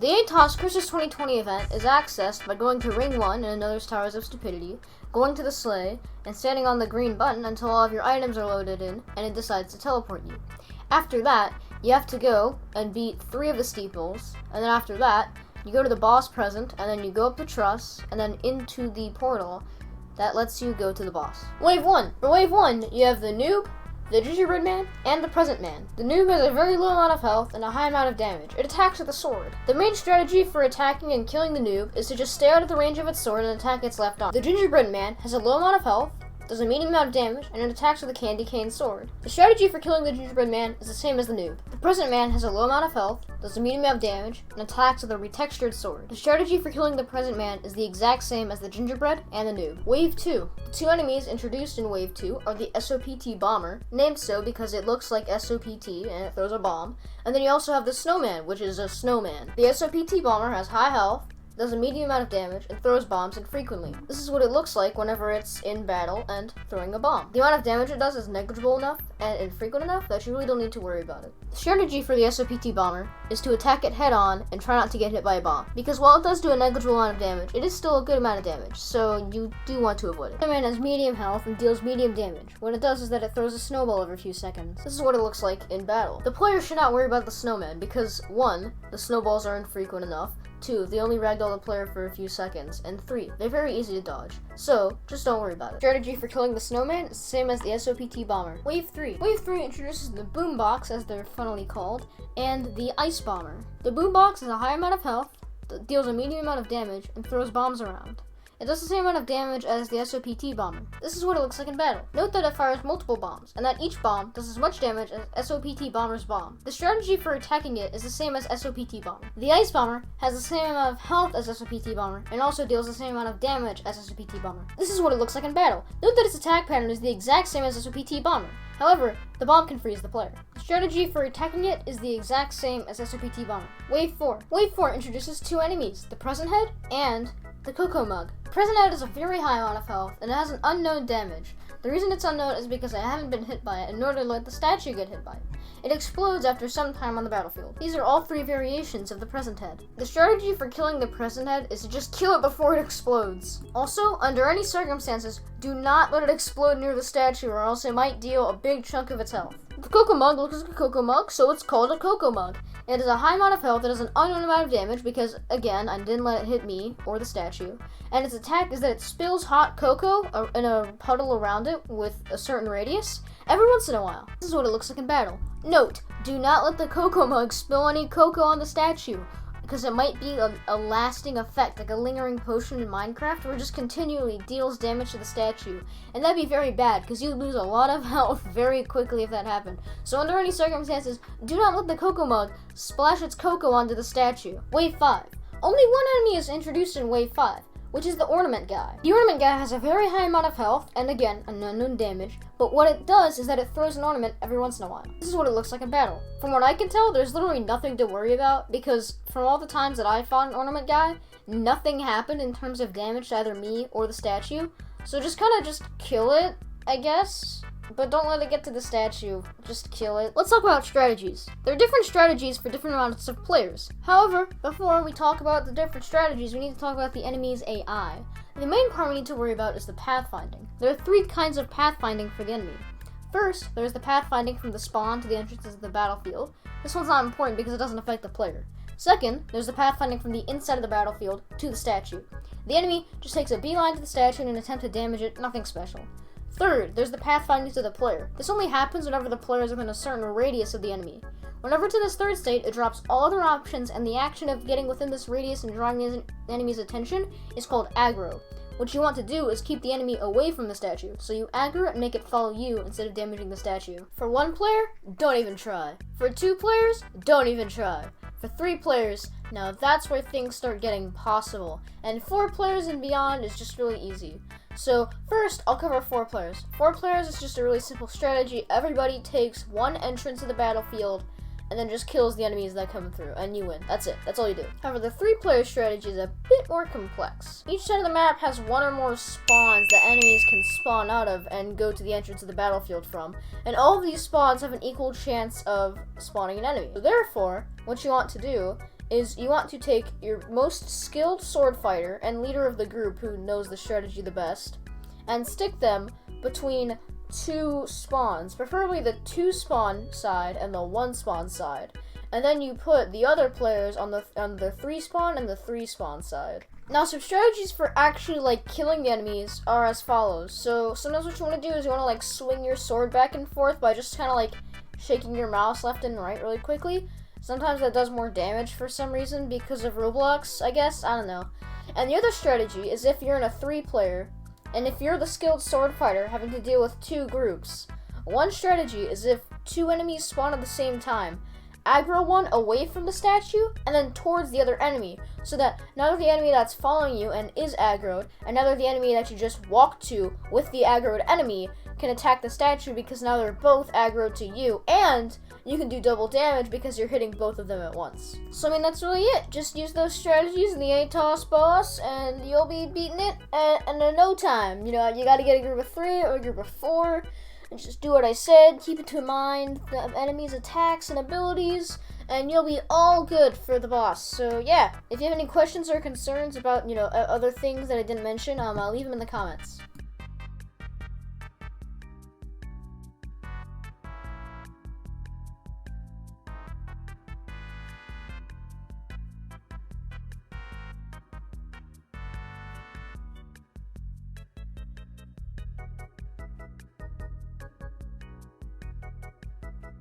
The AToS Christmas 2020 event is accessed by going to Ring 1 in Another's Towers of Stupidity, going to the sleigh, and standing on the green button until all of your items are loaded in, and it decides to teleport you. After that, you have to go and beat 3 of the steeples, and then after that, you go to the boss present, and then you go up the truss, and then into the portal that lets you go to the boss. Wave 1. For Wave 1, you have the noob, the gingerbread man, and the present man. The noob has a very low amount of health and a high amount of damage. It attacks with a sword. The main strategy for attacking and killing the noob is to just stay out of the range of its sword and attack its left arm. The gingerbread man has a low amount of health, does a medium amount of damage, and it attacks with a candy cane sword. The strategy for killing the gingerbread man is the same as the noob. The present man has a low amount of health, does a medium amount of damage, and attacks with a retextured sword. The strategy for killing the present man is the exact same as the gingerbread and the noob. Wave 2. The 2 enemies introduced in Wave 2 are the SOPT bomber, named so because it looks like SOPT and it throws a bomb, and then you also have the snowman, which is a snowman. The SOPT bomber has high health, does a medium amount of damage, and throws bombs infrequently. This is what it looks like whenever it's in battle and throwing a bomb. The amount of damage it does is negligible enough and infrequent enough that you really don't need to worry about it. The strategy for the SOPT bomber is to attack it head on and try not to get hit by a bomb, because while it does do a negligible amount of damage, it is still a good amount of damage, so you do want to avoid it. The man has medium health and deals medium damage. What it does is that it throws a snowball every few seconds. This is what it looks like in battle. The player should not worry about the snowman because 1. The snowballs are infrequent enough, 2. They only ragdoll the player for a few seconds, and 3. They're very easy to dodge, so just don't worry about it. Strategy for killing the snowman is the same as the SOPT bomber. Wave 3. Wave 3 introduces the boombox, as they're funnily called, and the ice bomber. The boombox has a high amount of health, deals a medium amount of damage, and throws bombs around. It does the same amount of damage as the SOPT bomber. This is what it looks like in battle. Note that it fires multiple bombs, and that each bomb does as much damage as SOPT bomber's bomb. The strategy for attacking it is the same as SOPT bomber. The ice bomber has the same amount of health as SOPT bomber, and also deals the same amount of damage as SOPT bomber. This is what it looks like in battle. Note that its attack pattern is the exact same as SOPT bomber. However, the bomb can freeze the player. The strategy for attacking it is the exact same as SOPT bomber. Wave 4. Wave 4 introduces 2 enemies, the present head and the cocoa mug. Present head has a very high amount of health and it has an unknown damage. The reason it's unknown is because I haven't been hit by it, and nor did I let the statue get hit by it. It explodes after some time on the battlefield. These are all 3 variations of the present head. The strategy for killing the present head is to just kill it before it explodes. Also, under any circumstances, do not let it explode near the statue or else it might deal a big chunk of its health. The cocoa mug looks like a cocoa mug, so it's called a cocoa mug. It has a high amount of health, it has an unknown amount of damage because, again, I didn't let it hit me or the statue. And its attack is that it spills hot cocoa in a puddle around it with a certain radius every once in a while. This is what it looks like in battle. Note, do not let the cocoa mug spill any cocoa on the statue, because it might be a lasting effect, like a lingering potion in Minecraft, where it just continually deals damage to the statue. And that'd be very bad, because you'd lose a lot of health very quickly if that happened. So under any circumstances, do not let the cocoa mug splash its cocoa onto the statue. Wave 5. Only 1 enemy is introduced in Wave 5, which is the ornament guy. The ornament guy has a very high amount of health, and again, an unknown damage, but what it does is that it throws an ornament every once in a while. This is what it looks like in battle. From what I can tell, there's literally nothing to worry about, because from all the times that I fought an ornament guy, nothing happened in terms of damage to either me or the statue, so just kill it, I guess? But don't let it get to the statue, just kill it. Let's talk about strategies. There are different strategies for different amounts of players. However, before we talk about the different strategies, we need to talk about the enemy's AI. The main part we need to worry about is the pathfinding. There are 3 kinds of pathfinding for the enemy. First, there's the pathfinding from the spawn to the entrances of the battlefield. This one's not important because it doesn't affect the player. Second, there's the pathfinding from the inside of the battlefield to the statue. The enemy just takes a beeline to the statue in an attempt to damage it, nothing special. Third, there's the pathfinding to the player. This only happens whenever the player is within a certain radius of the enemy. Whenever to this third state, it drops all other options, and the action of getting within this radius and drawing the enemy's attention is called aggro. What you want to do is keep the enemy away from the statue, so you aggro it and make it follow you instead of damaging the statue. For 1 player, don't even try. For 2 players, don't even try. For 3 players, now that's where things start getting possible. And 4 players and beyond is just really easy. So first, I'll cover 4 players. 4 players is just a really simple strategy. Everybody takes 1 entrance to the battlefield and then just kills the enemies that come through, and you win. That's it. That's all you do. However, the 3-player strategy is a bit more complex. Each side of the map has 1 or more spawns that enemies can spawn out of and go to the entrance of the battlefield from, and all of these spawns have an equal chance of spawning an enemy. So therefore, what you want to do is you want to take your most skilled sword fighter and leader of the group who knows the strategy the best, and stick them between 2 spawns, preferably the 2 spawn side and the 1 spawn side. And then you put the other players on the 3 spawn and the 3 spawn side. Now, some strategies for actually, like, killing the enemies are as follows. So, sometimes what you want to do is you want to, like, swing your sword back and forth by just kind of, like, shaking your mouse left and right really quickly. Sometimes that does more damage for some reason because of Roblox, I guess. I don't know. And the other strategy is if you're in a 3-player, and if you're the skilled sword fighter having to deal with 2 groups. One strategy is if 2 enemies spawn at the same time. Aggro one away from the statue and then towards the other enemy, so that neither the enemy that's following you and is aggroed and neither the enemy that you just walked to with the aggroed enemy can attack the statue, because now they're both aggroed to you, and you can do double damage because you're hitting both of them at once. So I mean, that's really it. Just use those strategies in the AToS boss and you'll be beating it in no time. You know, you gotta get a group of 3 or a group of 4. And just do what I said, keep it to mind, the enemy's attacks and abilities, and you'll be all good for the boss. So yeah, if you have any questions or concerns about, other things that I didn't mention, I'll leave them in the comments.